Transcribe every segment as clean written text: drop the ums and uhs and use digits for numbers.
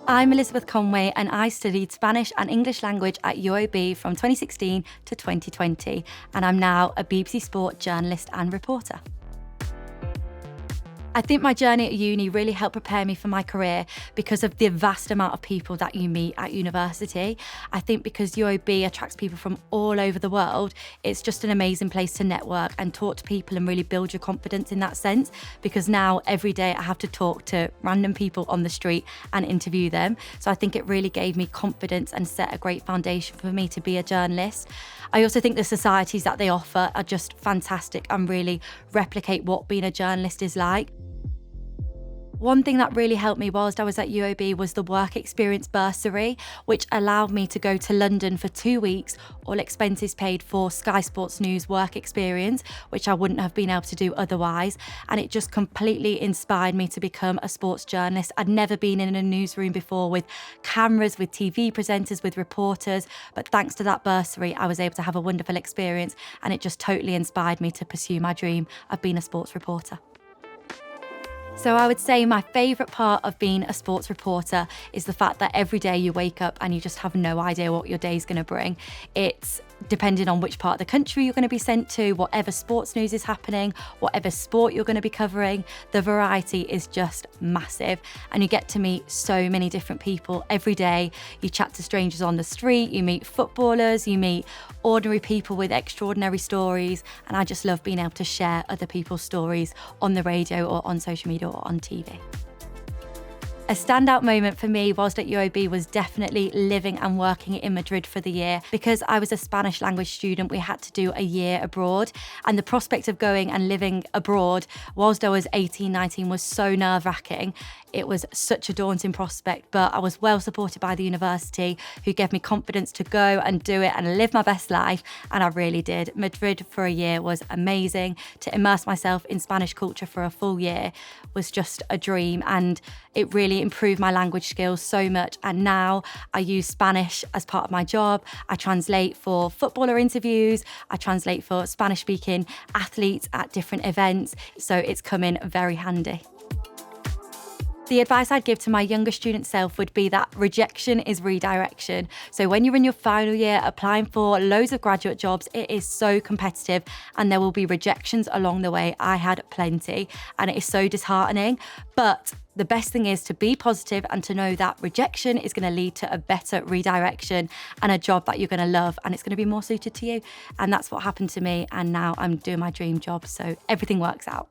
I'm Elizabeth Conway and I studied Spanish and English language at UOB from 2016 to 2020, and I'm now a BBC Sport journalist and reporter. I think my journey at uni really helped prepare me for my career because of the vast amount of people that you meet at university. I think because UOB attracts people from all over the world, it's just an amazing place to network and talk to people and really build your confidence in that sense, because now every day I have to talk to random people on the street and interview them. So I think it really gave me confidence and set a great foundation for me to be a journalist. I also think the societies that they offer are just fantastic and really replicate what being a journalist is like. One thing that really helped me whilst I was at UOB was the work experience bursary, which allowed me to go to London for 2 weeks, all expenses paid, for Sky Sports News work experience, which I wouldn't have been able to do otherwise. And it just completely inspired me to become a sports journalist. I'd never been in a newsroom before with cameras, with TV presenters, with reporters. But thanks to that bursary, I was able to have a wonderful experience, and it just totally inspired me to pursue my dream of being a sports reporter. So I would say my favourite part of being a sports reporter is the fact that every day you wake up and you just have no idea what your day's going to bring. It's depending on which part of the country you're going to be sent to, whatever sports news is happening, whatever sport you're going to be covering. The variety is just massive, and you get to meet so many different people every day. You chat to strangers on the street, you meet footballers, you meet ordinary people with extraordinary stories, and I just love being able to share other people's stories on the radio or on social media or on TV. A standout moment for me whilst at UOB was definitely living and working in Madrid for the year. Because I was a Spanish language student, we had to do a year abroad, and the prospect of going and living abroad whilst I was 18, 19 was so nerve-wracking. It was such a daunting prospect, but I was well supported by the university, who gave me confidence to go and do it and live my best life, and I really did. Madrid for a year was amazing. To immerse myself in Spanish culture for a full year was just a dream, and it really improved my language skills so much. And now I use Spanish as part of my job. I translate for footballer interviews, I translate for Spanish-speaking athletes at different events, so it's come in very handy. The advice I'd give to my younger student self would be that rejection is redirection. So when you're in your final year applying for loads of graduate jobs, it is so competitive and there will be rejections along the way. I had plenty, and it is so disheartening. But the best thing is to be positive and to know that rejection is going to lead to a better redirection and a job that you're going to love, and it's going to be more suited to you. And that's what happened to me, and now I'm doing my dream job, so everything works out.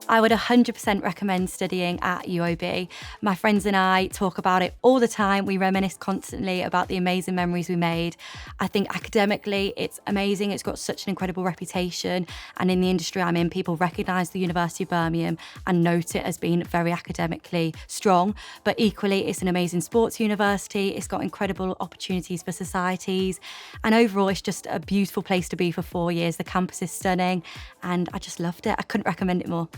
I would 100% recommend studying at UOB. My friends and I talk about it all the time. We reminisce constantly about the amazing memories we made. I think academically it's amazing. It's got such an incredible reputation, and in the industry I'm in, people recognise the University of Birmingham and note it as being very academically strong. But equally, it's an amazing sports university. It's got incredible opportunities for societies, and overall it's just a beautiful place to be for 4 years. The campus is stunning and I just loved it. I couldn't recommend it more.